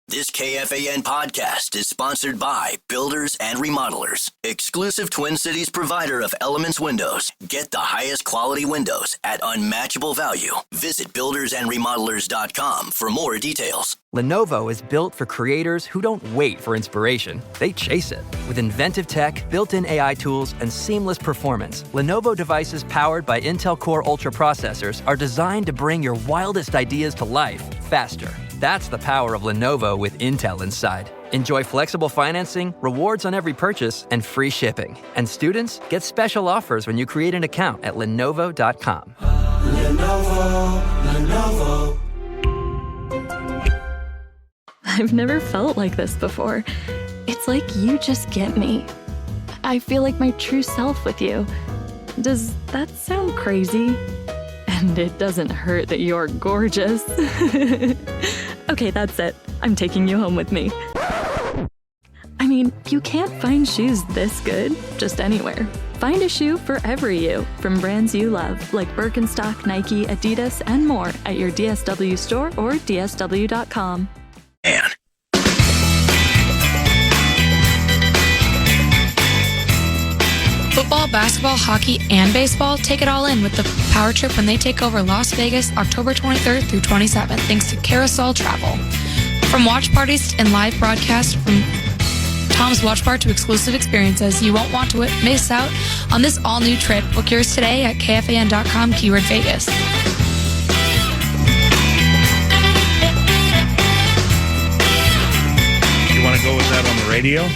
This KFAN podcast is sponsored by Builders and Remodelers, exclusive Twin Cities provider of Elements Windows. Get the highest quality windows at unmatchable value. Visit buildersandremodelers.com for more details. Lenovo is built for creators who don't wait for inspiration. They chase it. With inventive tech, built-in AI tools, and seamless performance, Lenovo devices powered by Intel Core Ultra processors are designed to bring your wildest ideas to life faster. That's the power of Lenovo with Intel inside. Enjoy flexible financing, rewards on every purchase, and free shipping. And students get special offers when you create an account at Lenovo.com. Lenovo. I've never felt like this before. It's like you just get me. I feel like my true self with you. Does that sound crazy? And it doesn't hurt that you're gorgeous. Okay, that's it. I'm taking you home with me. I mean, you can't find shoes this good just anywhere. Find a shoe for every you from brands you love, like Birkenstock, Nike, Adidas, and more at your DSW store or DSW.com. And Football, basketball, hockey, and baseball, take it all in with the Power Trip when they take over Las Vegas October 23rd through 27th, thanks to Carousel Travel. From watch parties and live broadcasts from Tom's Watch Bar to exclusive experiences, you won't want to miss out on this all-new trip. Book yours today at KFAN.com, keyword Vegas. You want to go with that on the radio?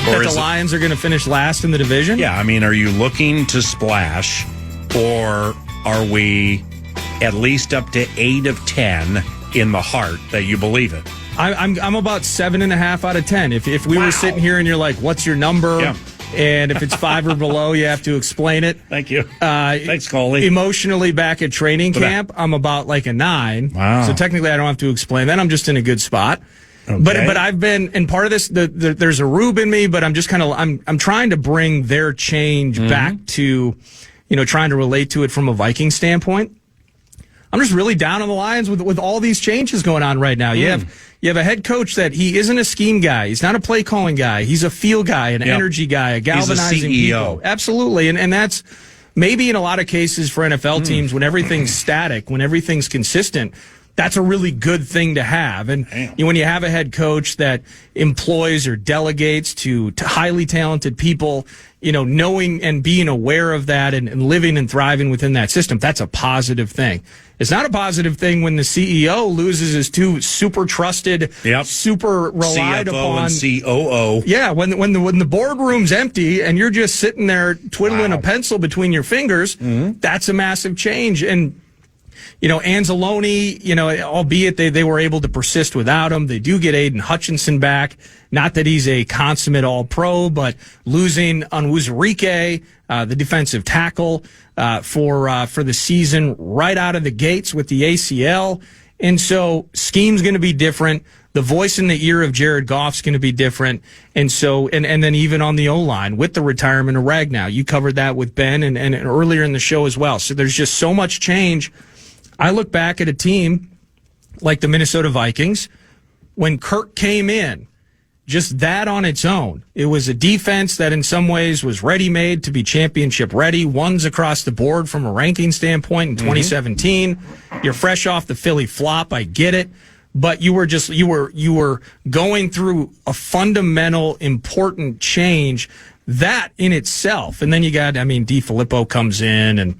That the Lions are going to finish last in the division? Yeah, I mean, are you looking to splash, or are we at least up to 8 of 10 in the heart that you believe it? I'm about 7.5 out of 10. If we were sitting here and you're like, what's your number? Yeah. And if it's 5 or below, you have to explain it. Thank you. Thanks, Coley. Emotionally back at training camp, I'm about like a 9. Wow. So technically I don't have to explain that. I'm just in a good spot. Okay. But I've been, and part of this, there's a Rube in me, but I'm just kind of, I'm trying to bring their change back to, trying to relate to it from a Viking standpoint. I'm just really down on the Lions with all these changes going on right now. You have a head coach that he isn't a scheme guy. He's not a play calling guy. He's a feel guy, an energy guy, a galvanizing He's a CEO. people. Absolutely. And that's maybe in a lot of cases for NFL teams when everything's static, when everything's consistent, that's a really good thing to have. And when you have a head coach that employs or delegates to highly talented people, knowing and being aware of that and living and thriving within that system, that's a positive thing. It's not a positive thing when the CEO loses his 2 super trusted, super relied CFO upon and COO. Yeah, when the boardroom's empty and you're just sitting there twiddling a pencil between your fingers, that's a massive change. And Anzalone, albeit they were able to persist without him. They do get Aiden Hutchinson back. Not that he's a consummate all-pro, but losing Onwuzurike, the defensive tackle, for the season right out of the gates with the ACL. And so scheme's going to be different. The voice in the ear of Jared Goff's going to be different. And so, and then even on the O-line with the retirement of Ragnow, you covered that with Ben and earlier in the show as well. So there's just so much change. I look back at a team like the Minnesota Vikings when Kirk came in, just that on its own. It was a defense that in some ways was ready-made to be championship ready. Ones across the board from a ranking standpoint in 2017. You're fresh off the Philly flop. I get it. But you were going through a fundamental important change. That in itself, and then you got, DeFilippo comes in and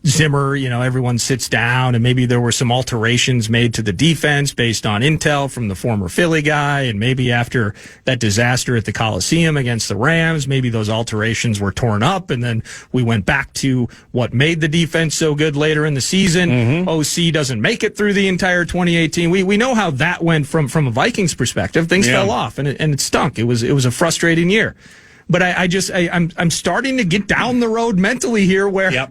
Zimmer, everyone sits down and maybe there were some alterations made to the defense based on intel from the former Philly guy, and maybe after that disaster at the Coliseum against the Rams, maybe those alterations were torn up, and then we went back to what made the defense so good later in the season. OC doesn't make it through the entire 2018. We know how that went from a Vikings perspective. Things fell off and it stunk. It was a frustrating year. But I'm starting to get down the road mentally here where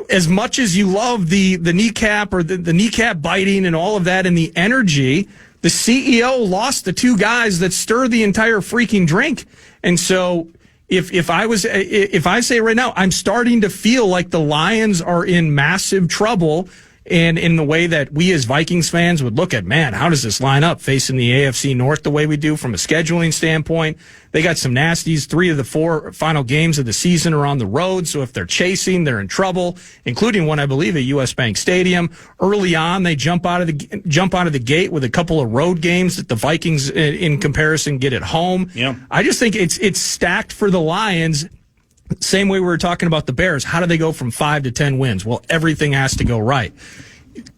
as much as you love the kneecap or the kneecap biting and all of that and the energy, the CEO lost the 2 guys that stir the entire freaking drink. And so if I say right now, I'm starting to feel like the Lions are in massive trouble and in the way that we as Vikings fans would look at, man, how does this line up facing the AFC North the way we do from a scheduling standpoint? They got some nasties. 3 of the 4 final games of the season are on the road, so if they're chasing, they're in trouble, including one, I believe, at US Bank Stadium. Early on, they jump out of the gate with a couple of road games that the Vikings, in comparison, get at home. Yeah. I just think it's stacked for the Lions. Same way we were talking about the Bears. How do they go from 5 to 10 wins? Well, everything has to go right.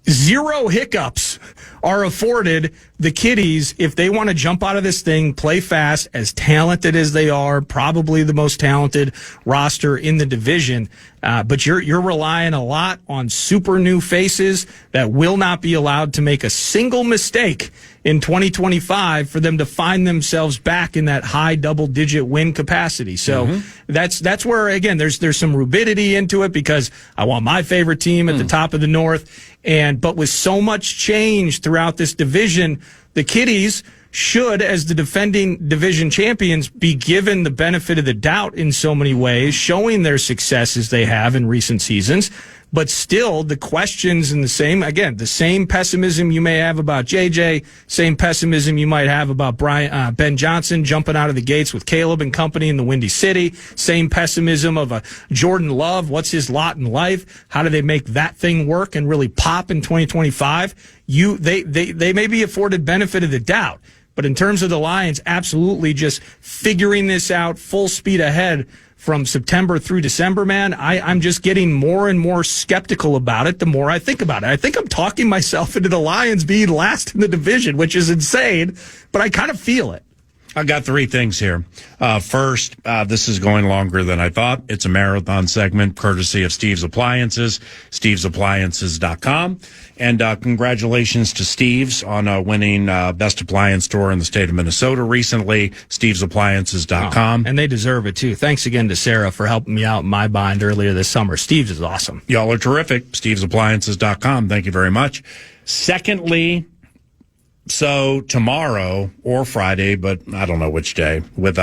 0 hiccups are afforded the Kitties if they want to jump out of this thing, play fast, as talented as they are, probably the most talented roster in the division. But you're relying a lot on super new faces that will not be allowed to make a single mistake in 2025 for them to find themselves back in that high double-digit win capacity. So that's where, again, there's some rubidity into it, because I want my favorite team at the top of the North. But with so much change throughout this division, the Kitties should, as the defending division champions, be given the benefit of the doubt in so many ways, showing their successes they have in recent seasons. But still, the questions and the same pessimism you may have about JJ, same pessimism you might have about Ben Johnson jumping out of the gates with Caleb and company in the Windy City, same pessimism of Jordan Love. What's his lot in life? How do they make that thing work and really pop in 2025? They may be afforded benefit of the doubt. But in terms of the Lions, absolutely just figuring this out full speed ahead from September through December, man. I'm just getting more and more skeptical about it the more I think about it. I think I'm talking myself into the Lions being last in the division, which is insane, but I kind of feel it. I got 3 things here. First, this is going longer than I thought. It's a marathon segment courtesy of Steve's Appliances, stevesappliances.com. And congratulations to Steve's on winning Best Appliance Store in the state of Minnesota recently, stevesappliances.com. And they deserve it, too. Thanks again to Sarah for helping me out in my bind earlier this summer. Steve's is awesome. Y'all are terrific. stevesappliances.com. Thank you very much. Secondly, so tomorrow or Friday, but I don't know which day, with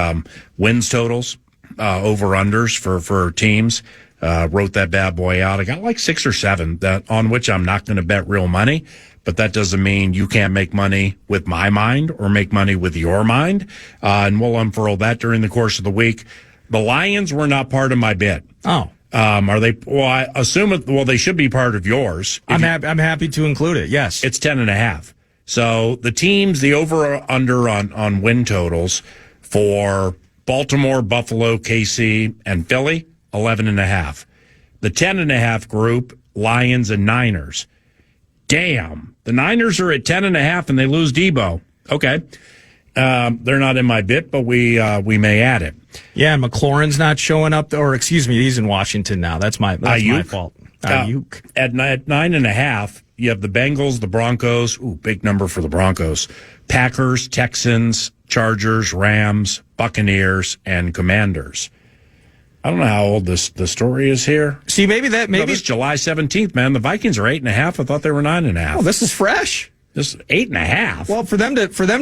wins totals, over-unders for teams, wrote that bad boy out. I got like 6 or 7 on which I'm not going to bet real money, but that doesn't mean you can't make money with my mind or make money with your mind. And we'll unfurl that during the course of the week. The Lions were not part of my bid. Oh. Are they? Well, I assume they should be part of yours. I'm happy to include it. Yes. It's 10.5. So the teams, the over-under on win totals for Baltimore, Buffalo, KC, and Philly, 11.5. The 10.5 group, Lions and Niners. Damn, the Niners are at 10.5 and they lose Debo. Okay, they're not in my bit, but we may add it. Yeah, McLaurin's not showing up, he's in Washington now. That's my fault. Ayuk. At 9.5. You have the Bengals, the Broncos. Ooh, big number for the Broncos. Packers, Texans, Chargers, Rams, Buccaneers, and Commanders. I don't know how old the story is here. See, maybe it's July 17th, man. The Vikings are 8.5. I thought they were 9.5. Oh, this is fresh. This is 8.5. Well, for them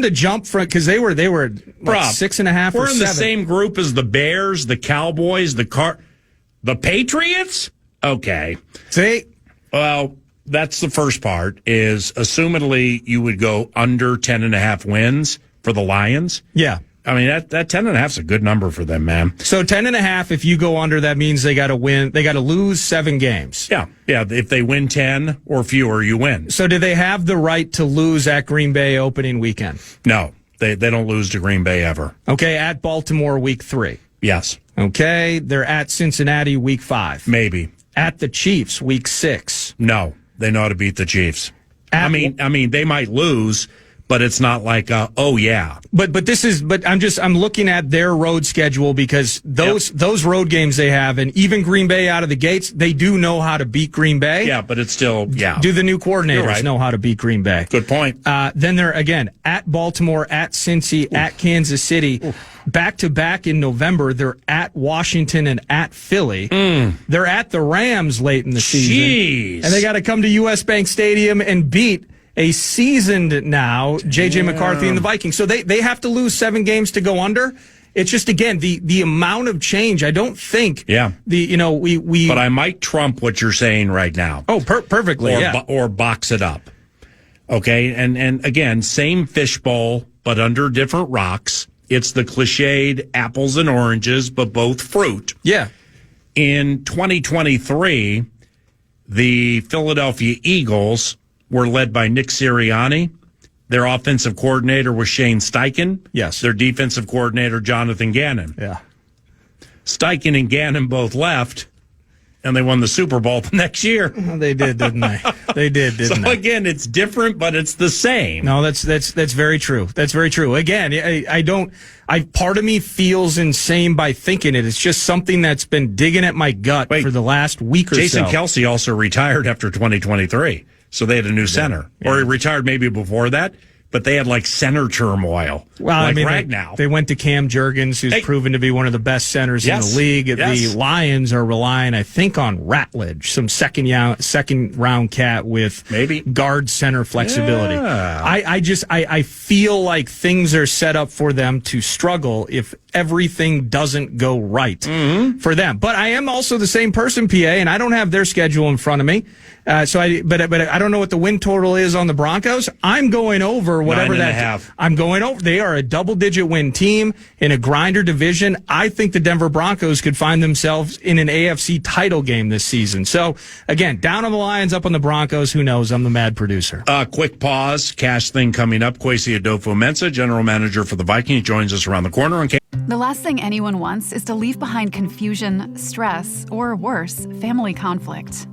to jump from, because they were 6.5 or 7. We're in the same group as the Bears, the Cowboys, the Patriots. Okay. See, well. That's the first part, is assumedly you would go under 10.5 wins for the Lions. Yeah. I mean, that 10.5 is a good number for them, man. So 10.5, if you go under, that means they got to win. They got to lose 7 games. Yeah. If they win 10 or fewer, you win. So do they have the right to lose at Green Bay opening weekend? No, they don't lose to Green Bay ever. Okay, at Baltimore week 3. Yes. Okay, they're at Cincinnati week 5. Maybe. At the Chiefs week 6. No. They know how to beat the Chiefs. I mean, they might lose, but it's not like, oh yeah. But I'm looking at their road schedule, because those road games they have, and even Green Bay out of the gates, they do know how to beat Green Bay. Yeah, but it's still, Do the new coordinators know how to beat Green Bay? Good point. Then they're, again, at Baltimore, at Cincy, at Kansas City. Back-to-back in November, they're at Washington and at Philly. They're at the Rams late in the season. And they got to come to US Bank Stadium and beat a seasoned now J.J. McCarthy and the Vikings. So they have to lose 7 games to go under. It's just, again, the amount of change. I don't think. Yeah. We. But I might trump what you're saying right now. Oh, perfectly. Or box it up. Okay. And again, same fishbowl, but under different rocks. It's the cliched apples and oranges, but both fruit. Yeah. In 2023, the Philadelphia Eagles were led by Nick Sirianni. Their offensive coordinator was Shane Steichen. Yes. Their defensive coordinator, Jonathan Gannon. Yeah. Steichen and Gannon both left, and they won the Super Bowl the next year. Well, they did, didn't they? They did, didn't they? So again, it's different, but it's the same. No, that's very true. That's very true. Again, part of me feels insane by thinking it. It's just something that's been digging at my gut for the last week or so. Jason Kelce also retired after 2023, so they had a new center. Yeah. Or he retired maybe before that. But they had like center turmoil. Well, like I mean, Ragnow. They went to Cam Jurgens, who's proven to be one of the best centers in the league. Yes. The Lions are relying, I think, on Ratledge, some second round cat with maybe guard center flexibility. Yeah. I feel like things are set up for them to struggle if everything doesn't go right for them. But I am also the same person, PA, and I don't have their schedule in front of me. But I don't know what the win total is on the Broncos. I'm going over whatever that. I'm going over. They are a double-digit win team in a grinder division. I think the Denver Broncos could find themselves in an AFC title game this season. So again, down on the Lions, up on the Broncos. Who knows? I'm the mad producer. Quick pause. Cash thing coming up. Kwesi Adofo-Mensah, general manager for the Vikings, joins us around the corner. The last thing anyone wants is to leave behind confusion, stress, or worse, family conflict.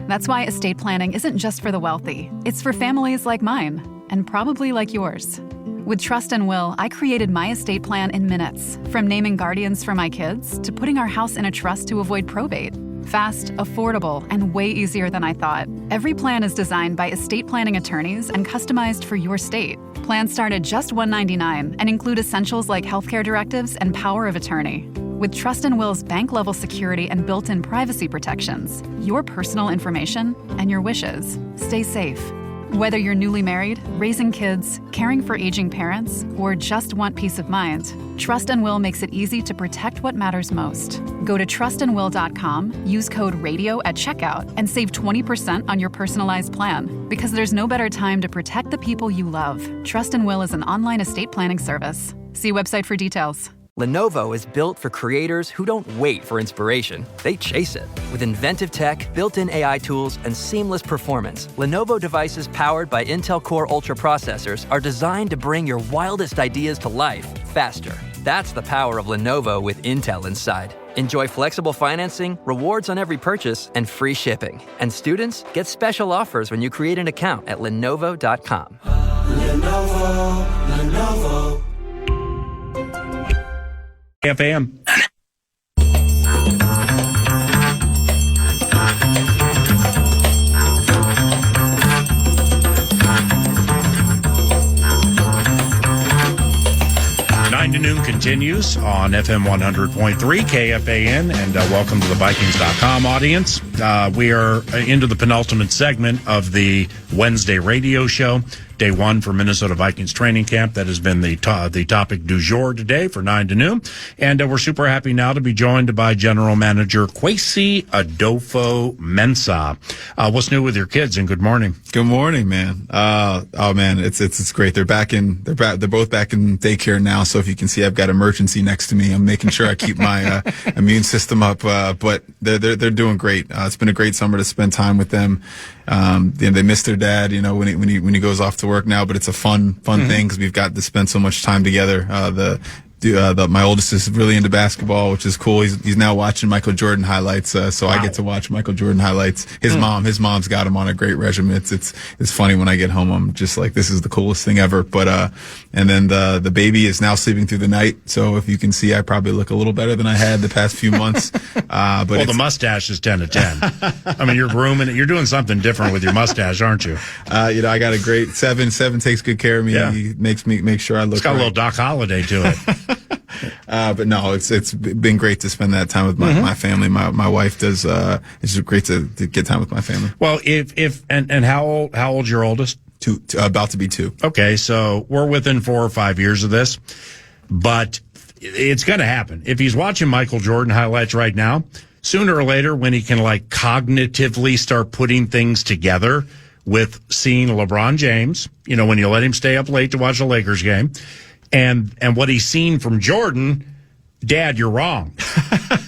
That's why estate planning isn't just for the wealthy. It's for families like mine, and probably like yours. With Trust and Will, I created my estate plan in minutes, from naming guardians for my kids to putting our house in a trust to avoid probate. Fast, affordable, and way easier than I thought. Every plan is designed by estate planning attorneys and customized for your state. Plans start at just $199 and include essentials like healthcare directives and power of attorney. With Trust and Will's bank-level security and built-in privacy protections, your personal information and your wishes stay safe. Whether you're newly married, raising kids, caring for aging parents, or just want peace of mind, Trust and Will makes it easy to protect what matters most. Go to trustandwill.com, use code RADIO at checkout, and save 20% on your personalized plan. Because there's no better time to protect the people you love. Trust and Will is an online estate planning service. See website for details. Lenovo is built for creators who don't wait for inspiration. They chase it. With inventive tech, built-in AI tools, and seamless performance, Lenovo devices powered by Intel Core Ultra processors are designed to bring your wildest ideas to life faster. That's the power of Lenovo with Intel inside. Enjoy flexible financing, rewards on every purchase, and free shipping. And students get special offers when you create an account at Lenovo.com. Lenovo. KFAN. To noon continues on FM 100.3 KFAN, and welcome to the Vikings.com audience. We are into the penultimate segment of the Wednesday radio show. Day one for Minnesota Vikings training camp. That has been the topic du jour today for 9 to noon. And we're super happy now to be joined by General Manager Kwesi Adofo-Mensah. What's new with your kids, and good morning? Good morning, man. Oh man, it's great. They're both back in daycare now. So if you can see, I've got emergency next to me. I'm making sure I keep my immune system up. But they're doing great. It's been a great summer to spend time with them. They miss their dad, when he goes off to work now, but it's a fun thing because we've got to spend so much time together. My oldest is really into basketball, which is cool. He's now watching Michael Jordan highlights, so wow. I get to watch Michael Jordan highlights. His mom's got him on a great regimen. It's funny when I get home. I'm just like, this is the coolest thing ever. But and then the baby is now sleeping through the night. So if you can see, I probably look a little better than I had the past few months. But the mustache is 10 to 10. I mean, you're grooming it. You're doing something different with your mustache, aren't you? I got a great seven takes good care of me. Yeah. He makes sure I look. It's got a little Doc Holliday to it. But no, it's been great to spend that time with my family. My wife does. It's just great to get time with my family. Well, and how old's your oldest? About to be 2. Okay, so we're within 4 or 5 years of this, but it's going to happen. If he's watching Michael Jordan highlights right now, sooner or later, when he can like cognitively start putting things together with seeing LeBron James, when you let him stay up late to watch a Lakers game, and what he's seen from Jordan, Dad, you're wrong.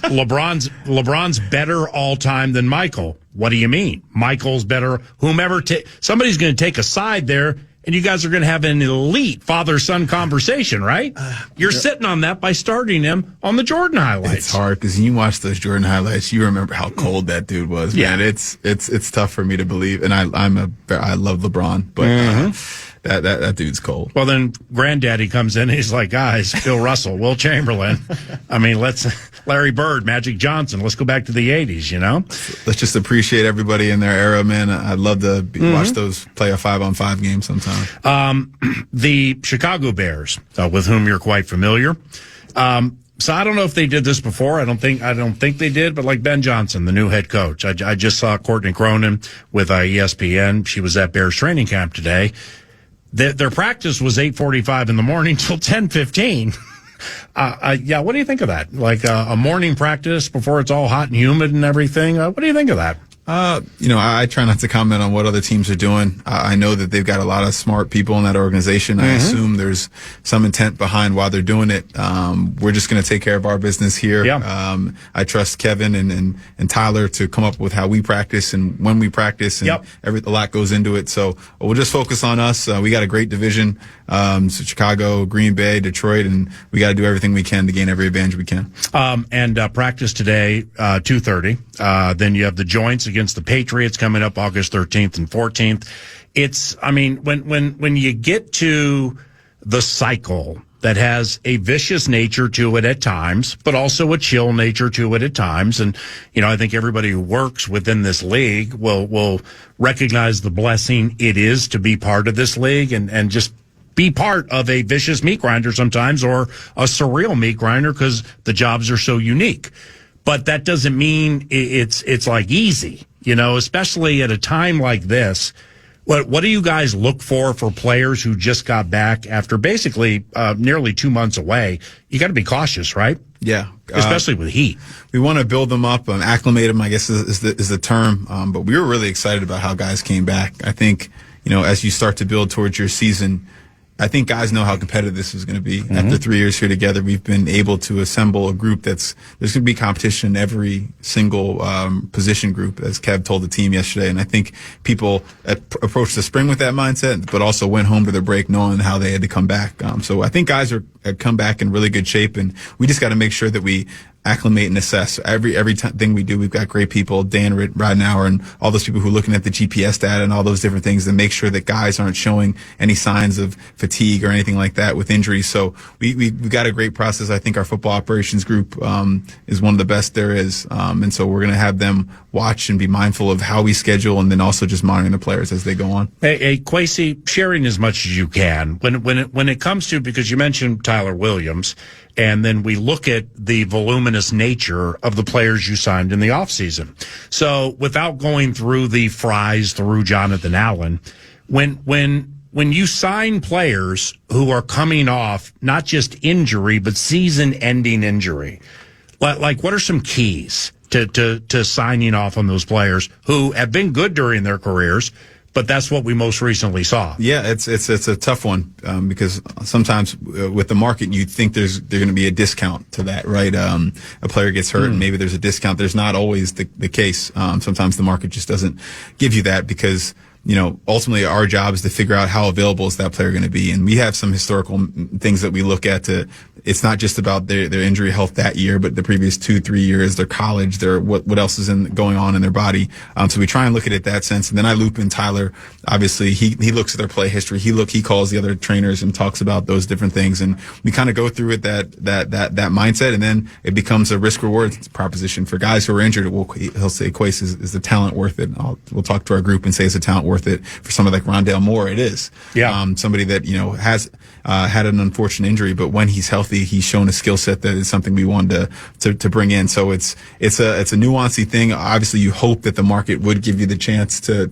LeBron's better all time than Michael. What do you mean? Michael's better. Somebody's going to take a side there, and you guys are going to have an elite father-son conversation, right? You're sitting on that by starting him on the Jordan highlights. It's hard because you watch those Jordan highlights, you remember how cold that dude was. Man, it's tough for me to believe, and I love LeBron, but. That dude's cold. Well, then Granddaddy comes in and he's like, guys, Bill Russell, Will Chamberlain. I mean, Larry Bird, Magic Johnson. Let's go back to the 80s, Let's just appreciate everybody in their era, man. I'd love to watch those play a 5-on-5 game sometime. The Chicago Bears, with whom you're quite familiar. So I don't know if they did this before. I don't think they did, but like Ben Johnson, the new head coach. I just saw Courtney Cronin with ESPN. She was at Bears training camp today. Their practice was 8:45 in the morning till 10:15. Yeah, what do you think of that? Like a morning practice before it's all hot and humid and everything. What do you think of that? I try not to comment on what other teams are doing. I know that they've got a lot of smart people in that organization. I assume there's some intent behind why they're doing it. We're just going to take care of our business here. Yeah. I trust Kevin and Tyler to come up with how we practice and when we practice, and a lot goes into it. So we'll just focus on us. We got a great division. So Chicago, Green Bay, Detroit, and we got to do everything we can to gain every advantage we can. And practice today, 2:30. Then you have the joints against the Patriots coming up August 13th and 14th. When you get to the cycle that has a vicious nature to it at times, but also a chill nature to it at times. And, I think everybody who works within this league will recognize the blessing it is to be part of this league and just be part of a vicious meat grinder sometimes, or a surreal meat grinder, because the jobs are so unique. But that doesn't mean it's like easy, especially at a time like this. What do you guys look for players who just got back after basically nearly 2 months away? You got to be cautious, right? Yeah. Especially with heat. We want to build them up and acclimate them, I guess is the term. But we were really excited about how guys came back. I think, as you start to build towards your season, I think guys know how competitive this is going to be. After 3 years here together, we've been able to assemble a group there's going to be competition in every single position group, as Kev told the team yesterday. And I think people approached the spring with that mindset, but also went home to their break knowing how they had to come back. So I think guys have come back in really good shape, and we just got to make sure that we acclimate and assess every thing we do. We've got great people, Dan Ridenauer, and all those people who are looking at the GPS data and all those different things to make sure that guys aren't showing any signs of fatigue or anything like that with injuries. So we've got a great process. I think our football operations group is one of the best there is, and so we're going to have them watch and be mindful of how we schedule, and then also just monitoring the players as they go on. Hey, Kwesi, sharing as much as you can when it comes to, because you mentioned Tyler Williams, and then we look at the voluminous nature of the players you signed in the offseason. So without going through the fries through Jonathan Allen, when you sign players who are coming off not just injury, but season-ending injury, like what are some keys to signing off on those players who have been good during their careers, but that's what we most recently saw? Yeah, it's a tough one because sometimes with the market, you think there's going to be a discount to that, right? A player gets hurt and maybe there's a discount. There's not always the case. Sometimes the market just doesn't give you that because, ultimately our job is to figure out how available is that player going to be. And we have some historical things that we look at it's not just about their injury health that year, but the previous 2-3 years, their college, their what else is going on in their body. So we try and look at it that sense. And then I loop in Tyler. Obviously he looks at their play history. He calls the other trainers and talks about those different things. And we kind of go through it that mindset. And then it becomes a risk reward proposition for guys who are injured. He'll say, Kwesi, is the talent worth it? We'll talk to our group and say, is the talent worth it? For somebody like Rondale Moore, it is. Yeah. Somebody that, has had an unfortunate injury, but when he's healthy, he's shown a skill set that is something we wanted to bring in. So it's a nuancy thing. Obviously, you hope that the market would give you the chance to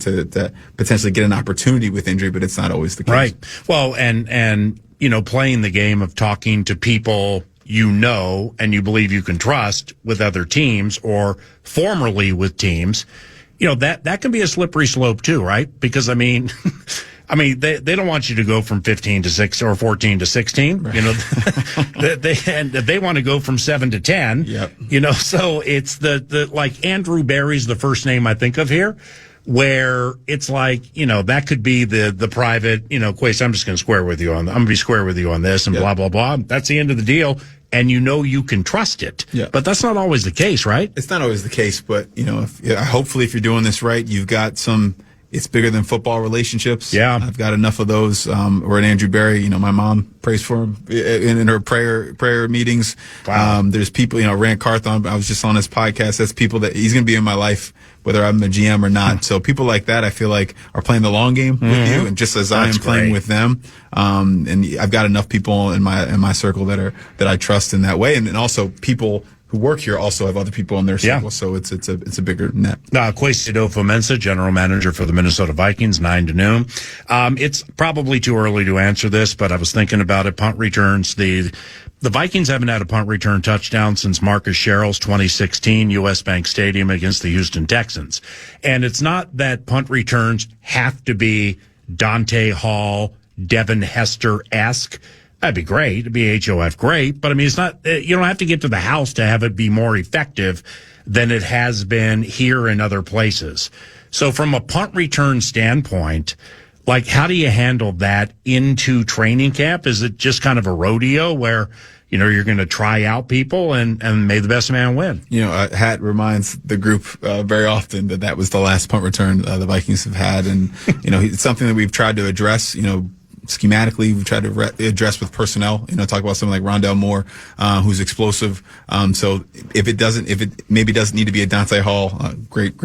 potentially get an opportunity with injury, but it's not always the case. Right. Well, and playing the game of talking to people and you believe you can trust with other teams or formerly with teams, that can be a slippery slope too, right? Because they don't want you to go from 15 to 6 or 14 to 16. Right. They want to go from 7 to 10. Yep. So it's the like Andrew Barry's the first name I think of here, where it's like, that could be the private, Kwesi, I'm just going to I'm going to be square with you on this and yep. blah, blah, blah. That's the end of the deal. And you can trust it. Yeah. But that's not always the case, right? It's not always the case, but, hopefully if you're doing this right, you've got some, it's bigger than football relationships. Yeah. I've got enough of those. Or at Andrew Barry, my mom prays for him in her prayer meetings. Wow. There's people, Rand Carthon, I was just on his podcast. That's people that he's going to be in my life, whether I'm a GM or not. So people like that, I feel like are playing the long game with you. And just as I am playing with them. And I've got enough people in my circle that I trust in that way. And also people who work here also have other people in their circle, yeah. So it's a bigger net. Kwesi Adofo-Mensah, general manager for the Minnesota Vikings, 9 to noon. It's probably too early to answer this, but I was thinking about it. Punt returns. The Vikings haven't had a punt return touchdown since Marcus Sherrill's 2016 U.S. Bank Stadium against the Houston Texans. And it's not that punt returns have to be Dante Hall, Devin Hester-esque. That'd be great. It'd be HOF great. But it's not, you don't have to get to the house to have it be more effective than it has been here in other places. So from a punt return standpoint, like, how do you handle that into training camp? Is it just kind of a rodeo where, you're going to try out people and may the best man win? Hat reminds the group very often that was the last punt return the Vikings have had. And, it's something that we've tried to address, schematically. We've tried to address with personnel, talk about someone like Rondell Moore, who's explosive. So if it maybe doesn't need to be a Dante Hall, great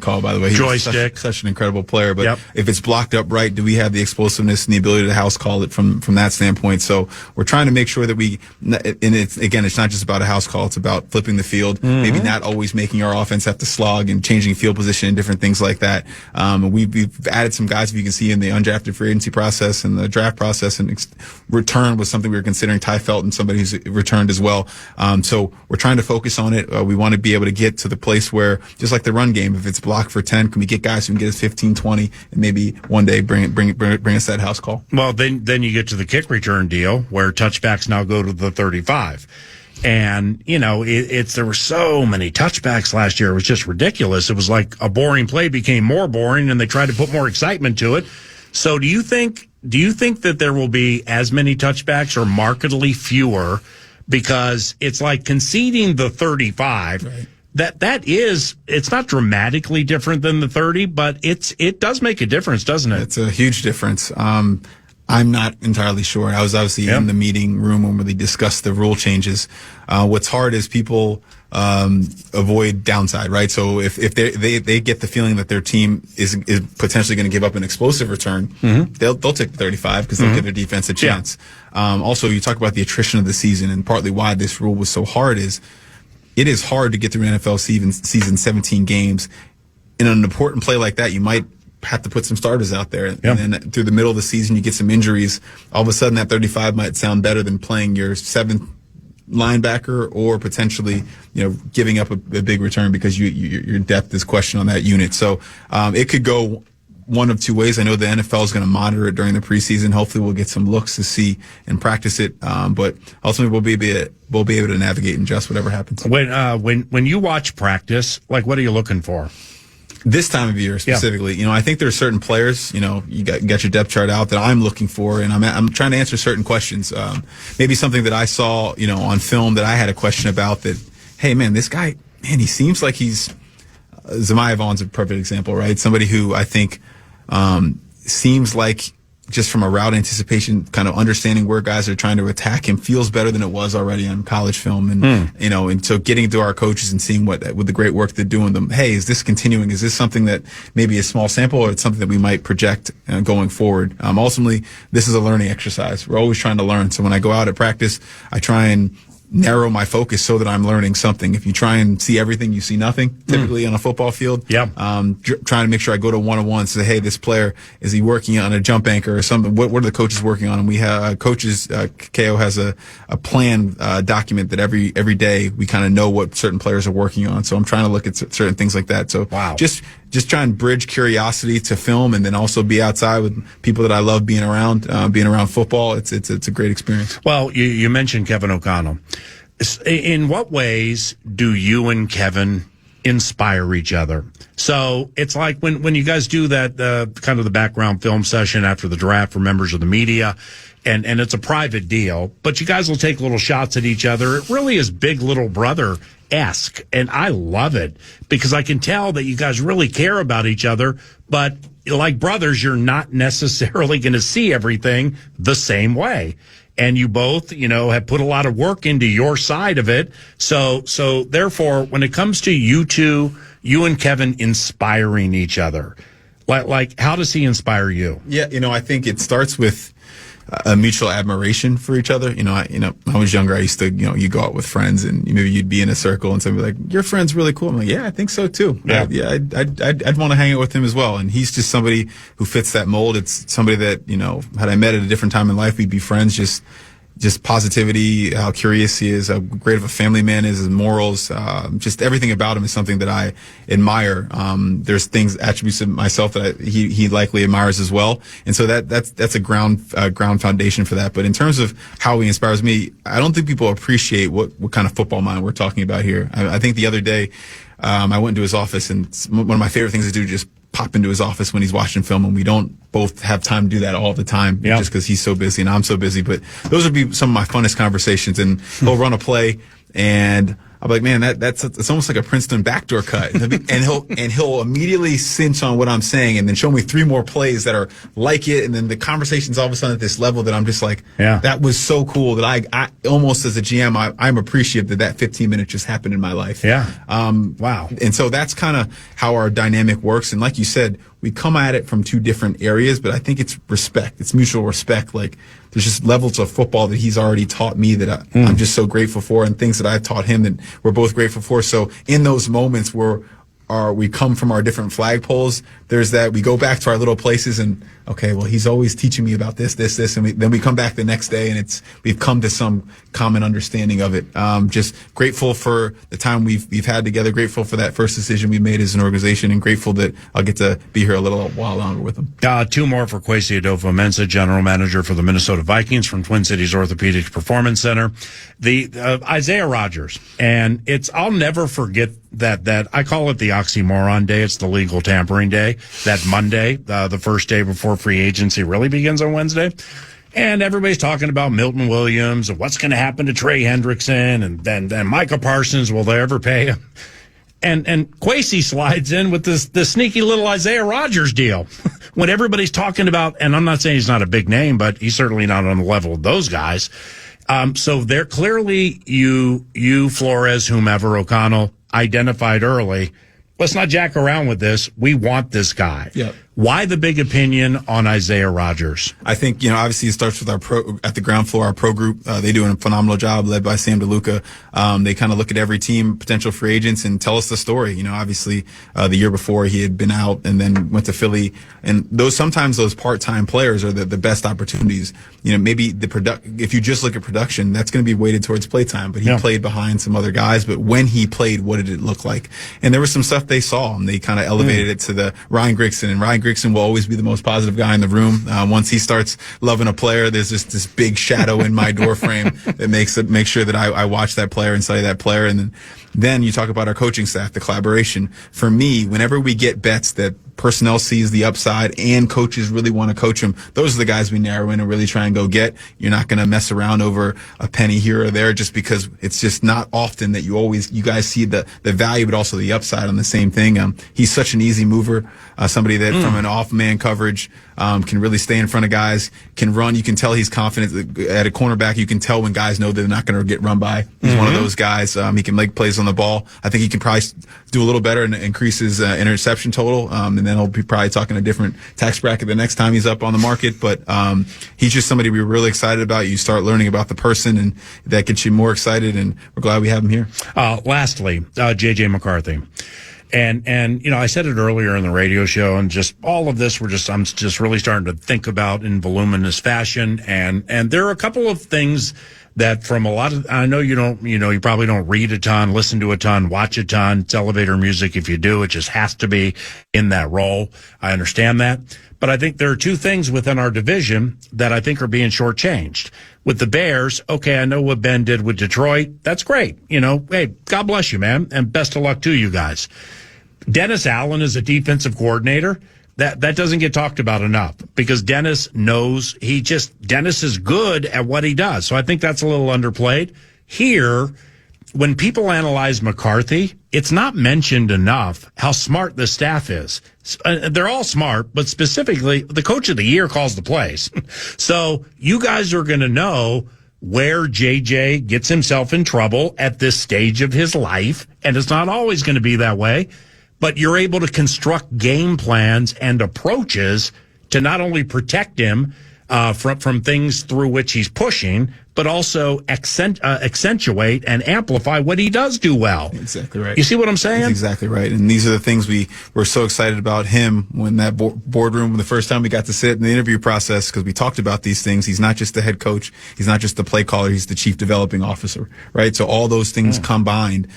call, by the way. Joystick. Such an incredible player. But yep. If it's blocked up right, do we have the explosiveness and the ability to house call it from that standpoint? So we're trying to make sure that it's not just about a house call. It's about flipping the field, maybe not always making our offense have to slog and changing field position and different things like that. We've added some guys, if you can see, in the undrafted free agency process and the draft process, and return was something we were considering. Ty Felton, somebody who's returned as well. So we're trying to focus on it. We want to be able to get to the place where, just like the run game, if it's blocked for 10, can we get guys who can get us 15, 20, and maybe one day bring us that house call? Well, then you get to the kick return deal where touchbacks now go to the 35. And, there were so many touchbacks last year. It was just ridiculous. It was like a boring play became more boring, and they tried to put more excitement to it. So do you think that there will be as many touchbacks or markedly fewer? Because it's like conceding the 35. Right. It's not dramatically different than the 30, but it does make a difference, doesn't it? It's a huge difference. I'm not entirely sure. I was obviously in the meeting room when they discussed the rule changes. What's hard is people avoid downside, right? So if they get the feeling that their team is potentially going to give up an explosive return, they'll take the 35 because they'll give their defense a chance. Yeah. Also, you talk about the attrition of the season, and partly why this rule was so hard is it is hard to get through an NFL season 17 games. In an important play like that, you might have to put some starters out there. Yep. And then through the middle of the season, you get some injuries. All of a sudden, that 35 might sound better than playing your 7th linebacker, or potentially, giving up a big return because your depth is questioned on that unit. So it could go one of two ways. I know the NFL is going to monitor it during the preseason. Hopefully, we'll get some looks to see and practice it. But ultimately, we'll be able to navigate and adjust whatever happens. When you watch practice, like, what are you looking for? This time of year specifically, I think there are certain players, you got your depth chart out that I'm looking for, and I'm trying to answer certain questions. Maybe something that I saw, on film that I had a question about that, hey man, this guy, man, he seems like Zamiah Vaughn's a perfect example, right? Somebody who I think, seems like, just from a route anticipation, kind of understanding where guys are trying to attack him, feels better than it was already on college film. And, and so getting to our coaches and seeing with the great work they're doing them, hey, is this continuing? Is this something that maybe a small sample, or it's something that we might project going forward? Ultimately, this is a learning exercise. We're always trying to learn. So when I go out at practice, I try and narrow my focus so that I'm learning something. If you try and see everything, you see nothing, typically on a football field. Yeah. Trying to make sure I go to one-on-one, say, hey, this player, is he working on a jump anchor or something? What are the coaches working on? And we have coaches, KO has a plan document that every day we kind of know what certain players are working on. So I'm trying to look at certain things like that. So just try and bridge curiosity to film, and then also be outside with people that I love being around football. It's a great experience. Well, you mentioned Kevin O'Connell. In what ways do you and Kevin inspire each other? So it's like when you guys do that kind of the background film session after the draft for members of the media, and it's a private deal, but you guys will take little shots at each other. It really is big little brother-esque, and I love it because I can tell that you guys really care about each other, but like brothers, you're not necessarily going to see everything the same way. And you both, have put a lot of work into your side of it. So therefore, when it comes to you two, you and Kevin inspiring each other, like how does he inspire you? Yeah, I think it starts with a mutual admiration for each other. When I was younger, I used to, you go out with friends and maybe you'd be in a circle and somebody like, your friend's really cool. I'm like, yeah, I think so too. Yeah. I'd want to hang out with him as well. And he's just somebody who fits that mold. It's somebody that, had I met at a different time in life, we'd be friends. Just positivity, how curious he is, how great of a family man is, his morals, just everything about him is something that I admire. There's attributes of myself that he likely admires as well. And so that's a ground foundation for that. But in terms of how he inspires me, I don't think people appreciate what kind of football mind we're talking about here. I think the other day, I went into his office, and one of my favorite things to do is just pop into his office when he's watching film, and we don't both have time to do that all the time, just because he's so busy and I'm so busy. But those would be some of my funnest conversations, and he'll run a play, and I'll be like, man, it's almost like a Princeton backdoor cut, and he'll immediately cinch on what I'm saying, and then show me 3 more plays that are like it, and then the conversation's all of a sudden at this level that I'm just like, that was so cool that I almost as a GM, I'm appreciative that 15 minutes just happened in my life. Wow. And so that's kind of how our dynamic works. And like you said, we come at it from 2 different areas, but I think it's respect. It's mutual respect. Like, there's just levels of football that he's already taught me that I'm just so grateful for, and things that I've taught him that we're both grateful for. So in those moments where we come from our different flagpoles, there's that we go back to our little places, and okay, well, he's always teaching me about this, and then we come back the next day, and we've come to some common understanding of it. Just grateful for the time we've had together, grateful for that first decision we made as an organization, and grateful that I'll get to be here a little while longer with him. 2 more for Kwesi Adofo-Mensah, general manager for the Minnesota Vikings from Twin Cities Orthopedic Performance Center. The Isaiah Rodgers, and I'll never forget that I call it the oxymoron day. It's the legal tampering day. That Monday, the first day before free agency really begins on Wednesday. And everybody's talking about Milton Williams and what's going to happen to Trey Hendrickson, and then Micah Parsons, will they ever pay him? And Kwesi slides in with this sneaky little Isaiah Rodgers deal when everybody's talking about, and I'm not saying he's not a big name, but he's certainly not on the level of those guys. So they're clearly you, Flores, whomever, O'Connell, identified early. Let's not jack around with this. We want this guy. Yep. Why the big opinion on Isaiah Rodgers? I think, obviously it starts with at the ground floor, our pro group. They do a phenomenal job, led by Sam DeLuca. They kind of look at every team, potential free agents, and tell us the story. Obviously, the year before he had been out and then went to Philly. And sometimes those part-time players are the best opportunities. Maybe if you just look at production, that's going to be weighted towards playtime, but he played behind some other guys. But when he played, what did it look like? And there was some stuff they saw, and they kind of elevated it to the Ryan Grigson, and Ryan Grigson will always be the most positive guy in the room. Once he starts loving a player, there's just this big shadow in my door frame that makes sure that I watch that player and study that player. And then you talk about our coaching staff, the collaboration. For me, whenever we get bets that personnel sees the upside and coaches really want to coach them, those are the guys we narrow in and really try and go get. You're not going to mess around over a penny here or there, just because it's just not often that you guys see the value, but also the upside on the same thing. He's such an easy mover, somebody that from an off man coverage, can really stay in front of guys, can run. You can tell he's confident at a cornerback. You can tell when guys know they're not going to get run by. He's one of those guys. He can make plays on the ball. I think he can probably do a little better and increase his interception total. And and then he'll be probably talking a different tax bracket the next time he's up on the market. But he's just somebody we're really excited about. You start learning about the person, and that gets you more excited, and we're glad we have him here. Lastly, J.J. McCarthy. And you know, I said it earlier in the radio show, and just all of this, I'm just really starting to think about in voluminous fashion. And there are a couple of things that from a lot of, I know you probably don't read a ton, listen to a ton, watch a ton. It's elevator music. If you do, it just has to be in that role. I understand that. But I think there are two things within our division that I think are being shortchanged. With the Bears, okay, I know what Ben did with Detroit. That's great. You know, hey, God bless you, man, and best of luck to you guys. Dennis Allen is a defensive coordinator. That doesn't get talked about enough because Dennis knows Dennis is good at what he does. So I think that's a little underplayed. Here, when people analyze McCarthy, it's not mentioned enough how smart the staff is. They're all smart, but specifically, the coach of the year calls the plays. So you guys are going to know where JJ gets himself in trouble at this stage of his life, and it's not always going to be that way, but you're able to construct game plans and approaches to not only protect him from things through which he's pushing, but also accentuate and amplify what he does do well. Exactly right. You see what I'm saying? That's exactly right. And these are the things we were so excited about him when that boardroom, the first time we got to sit in the interview process, because we talked about these things. He's not just the head coach. He's not just the play caller. He's the chief developing officer, right? So all those things combined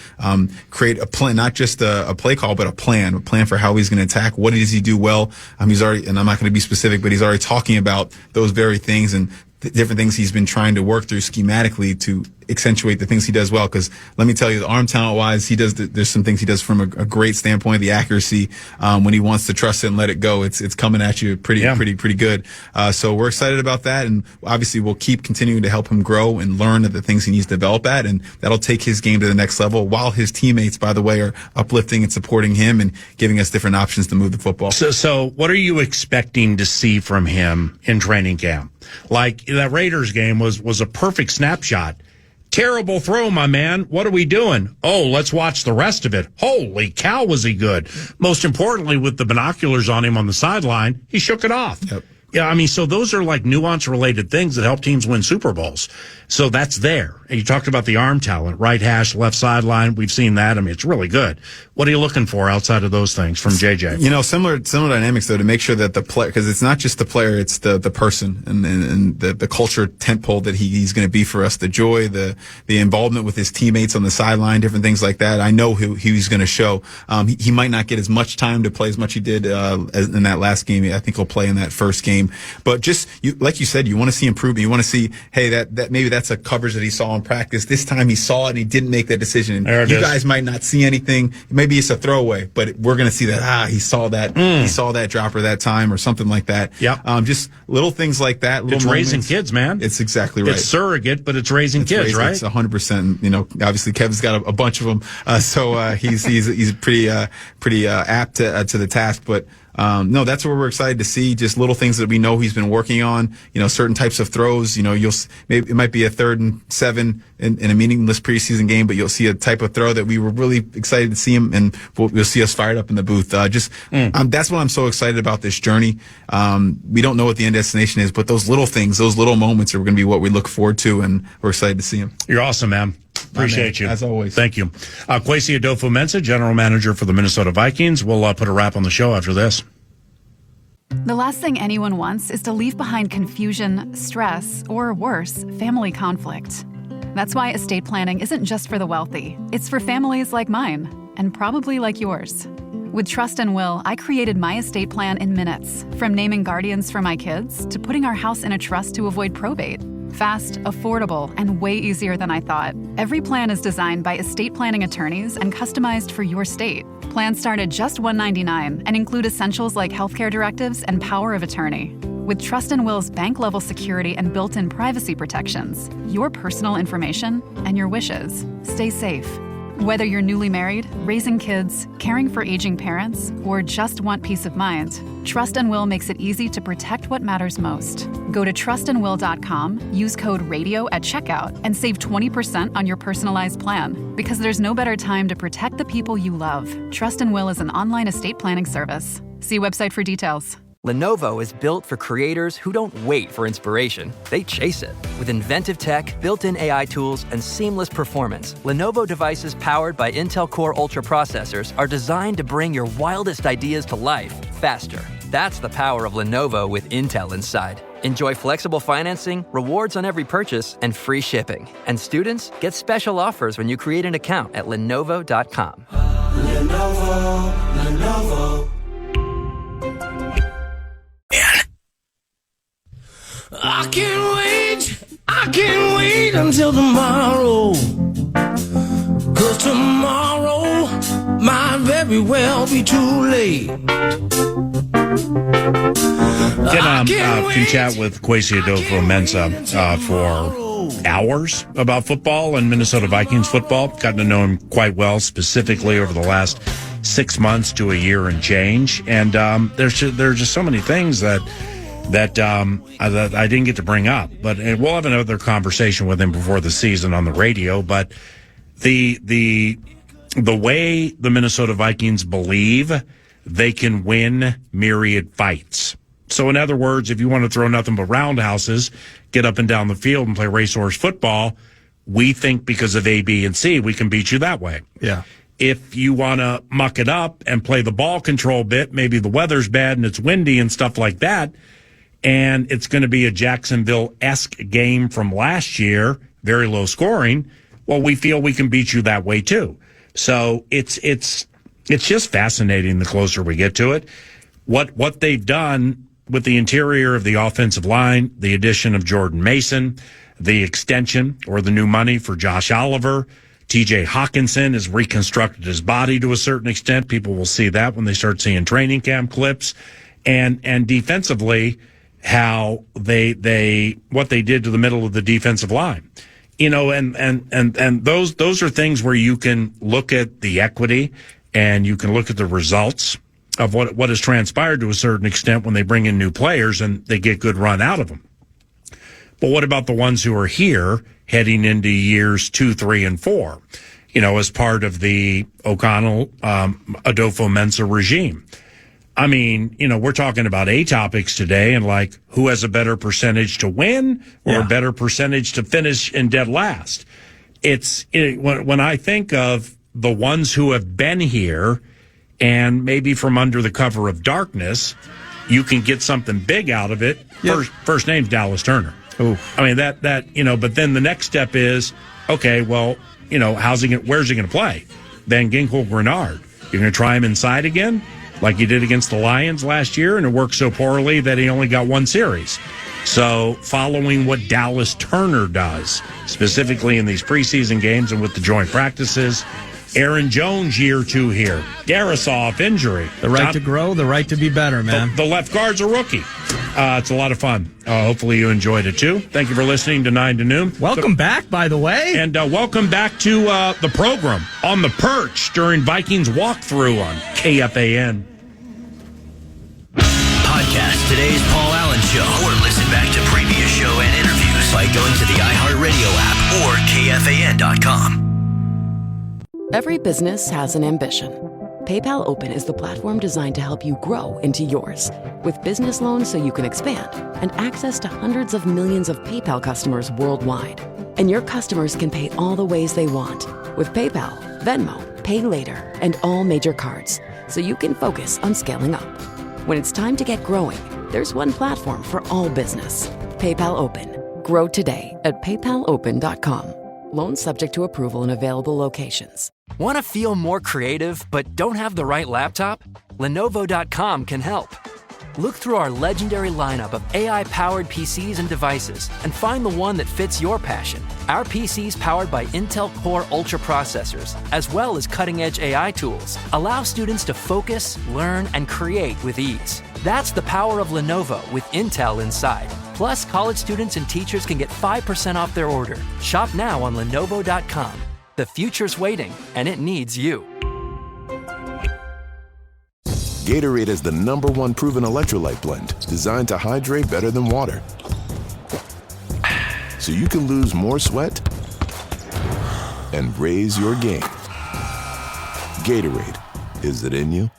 create a plan, not just a play call, but a plan for how he's going to attack. What does he do well? He's already, and I'm not going to be specific, but he's already talking about those very things and the different things he's been trying to work through schematically to accentuate the things he does well. Because let me tell you, the arm talent wise, there's some things he does from a great standpoint. The accuracy, when he wants to trust it and let it go, it's coming at you pretty good. So we're excited about that, and obviously we'll keep continuing to help him grow and learn the things he needs to develop at, and that'll take his game to the next level. While his teammates, by the way, are uplifting and supporting him and giving us different options to move the football. So what are you expecting to see from him in training camp? Like that Raiders game was a perfect snapshot. Terrible throw, my man. What are we doing? Oh, let's watch the rest of it. Holy cow, was he good. Most importantly, with the binoculars on him on the sideline, he shook it off. Yep. Yeah, I mean, so those are like nuance-related things that help teams win Super Bowls. So that's there. And you talked about the arm talent, right hash, left sideline. We've seen that. I mean, it's really good. What are you looking for outside of those things from JJ? You know, similar dynamics, though, to make sure that the player, because it's not just the player, it's the person and the culture tentpole that he's going to be for us, the joy, the involvement with his teammates on the sideline, different things like that. I know he's going to show. He might not get as much time to play as much he did as in that last game. I think he'll play in that first game. But just like you said, you want to see improvement. You want to see, hey, that maybe that's a coverage that he saw in practice. This time he saw it and he didn't make that decision. And you guys might not see anything. Maybe it's a throwaway, but we're going to see that. He saw that. He saw that dropper that time or something like that. Yeah. Just little things like that. It's raising kids, man. It's exactly right. It's surrogate, but it's raising kids, right? It's 100%. You know, obviously Kevin's got a bunch of them, so he's pretty apt to the task, but. No, that's what we're excited to see. Just little things that we know he's been working on. You know, certain types of throws. You know, maybe it might be a 3rd and 7 in a meaningless preseason game, but you'll see a type of throw that we were really excited to see him, and you'll see us fired up in the booth. That's what I'm so excited about this journey. We don't know what the end destination is, but those little things, those little moments are going to be what we look forward to, and we're excited to see him. You're awesome, man. Appreciate you. As always. Thank you. Kwesi Adofo-Mensah, general manager for the Minnesota Vikings. We'll put a wrap on the show after this. The last thing anyone wants is to leave behind confusion, stress, or worse, family conflict. That's why estate planning isn't just for the wealthy. It's for families like mine, and probably like yours. With Trust and Will, I created my estate plan in minutes, from naming guardians for my kids to putting our house in a trust to avoid probate. Fast, affordable, and way easier than I thought. Every plan is designed by estate planning attorneys and customized for your state. Plans start at just $199 and include essentials like healthcare directives and power of attorney. With Trust and Will's bank-level security and built-in privacy protections, your personal information and your wishes stay safe. Whether you're newly married, raising kids, caring for aging parents, or just want peace of mind, Trust and Will makes it easy to protect what matters most. Go to trustandwill.com, use code RADIO at checkout, and save 20% on your personalized plan. Because there's no better time to protect the people you love. Trust and Will is an online estate planning service. See website for details. Lenovo is built for creators who don't wait for inspiration. They chase it. With inventive tech, built-in AI tools, and seamless performance, Lenovo devices powered by Intel Core Ultra processors are designed to bring your wildest ideas to life faster. That's the power of Lenovo with Intel inside. Enjoy flexible financing, rewards on every purchase, and free shipping. And students get special offers when you create an account at Lenovo.com. Lenovo. I can't wait until tomorrow. 'Cause tomorrow might very well be too late. Can chat with Kwesi Adofo-Mensah for hours about football and Minnesota Vikings football. Gotten to know him quite well, specifically over the last 6 months to a year and change. And there's just so many things that I didn't get to bring up. But we'll have another conversation with him before the season on the radio. But the way the Minnesota Vikings believe they can win myriad fights. So in other words, if you want to throw nothing but roundhouses, get up and down the field and play racehorse football, we think because of A, B, and C, we can beat you that way. Yeah. If you want to muck it up and play the ball control bit, maybe the weather's bad and it's windy and stuff like that, and it's going to be a Jacksonville-esque game from last year, very low scoring, well, we feel we can beat you that way too. So it's just fascinating the closer we get to it. What they've done with the interior of the offensive line, the addition of Jordan Mason, the extension or the new money for Josh Oliver, TJ Hawkinson has reconstructed his body to a certain extent. People will see that when they start seeing training camp clips. And defensively, how they what they did to the middle of the defensive line. You know, and those are things where you can look at the equity and you can look at the results of what has transpired to a certain extent when they bring in new players and they get good run out of them. But what about the ones who are here heading into years 2, 3, and 4, you know, as part of the O'Connell, Adofo-Mensah regime? I mean, you know, we're talking about A topics today and like who has a better percentage to win or a better percentage to finish in dead last. When I think of the ones who have been here and maybe from under the cover of darkness, you can get something big out of it. Yep. First name's Dallas Turner. Ooh. I mean, that, you know, but then the next step is, okay, well, you know, where's he going to play? Van Ginkel-Grenard. You're going to try him inside again? Like he did against the Lions last year, and it worked so poorly that he only got one series. So following what Dallas Turner does, specifically in these preseason games and with the joint practices, Aaron Jones year 2 here. Darisoff injury. The right to grow, the right to be better, man. The left guard's a rookie. It's a lot of fun. Hopefully you enjoyed it too. Thank you for listening to 9 to Noon. Welcome back, by the way. And welcome back to the program on the perch during Vikings walkthrough on KFAN. Podcast today's Paul Allen Show or listen back to previous show and interviews by going to the iHeartRadio app or KFAN.com. Every business has an ambition. PayPal Open is the platform designed to help you grow into yours. With business loans so you can expand and access to hundreds of millions of PayPal customers worldwide. And your customers can pay all the ways they want with PayPal, Venmo, Pay Later, and all major cards, so you can focus on scaling up. When it's time to get growing, there's one platform for all business. PayPal Open. Grow today at paypalopen.com. Loans subject to approval in available locations. Want to feel more creative but don't have the right laptop? Lenovo.com can help. Look through our legendary lineup of AI-powered PCs and devices and find the one that fits your passion. Our PCs powered by Intel Core Ultra processors, as well as cutting-edge AI tools, allow students to focus, learn, and create with ease. That's the power of Lenovo with Intel inside. Plus, college students and teachers can get 5% off their order. Shop now on Lenovo.com. The future's waiting, and it needs you. Gatorade is the #1 proven electrolyte blend designed to hydrate better than water. So you can lose more sweat and raise your game. Gatorade, is it in you?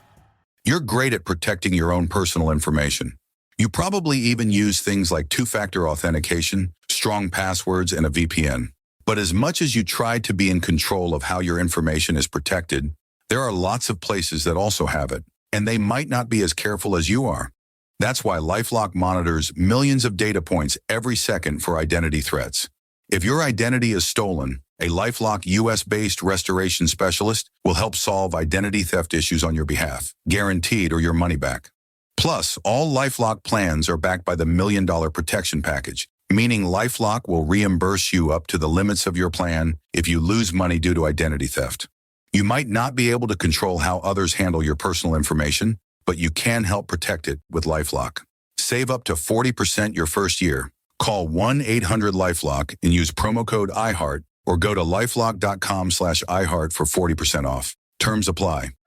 You're great at protecting your own personal information. You probably even use things like two-factor authentication, strong passwords, and a VPN. But as much as you try to be in control of how your information is protected, there are lots of places that also have it, and they might not be as careful as you are. That's why LifeLock monitors millions of data points every second for identity threats. If your identity is stolen, a LifeLock US-based restoration specialist will help solve identity theft issues on your behalf, guaranteed or your money back. Plus, all LifeLock plans are backed by the $1 Million Protection Package, meaning LifeLock will reimburse you up to the limits of your plan if you lose money due to identity theft. You might not be able to control how others handle your personal information, but you can help protect it with LifeLock. Save up to 40% your first year. Call 1-800-LifeLock and use promo code IHEART or go to lifelock.com/iHeart for 40% off. Terms apply.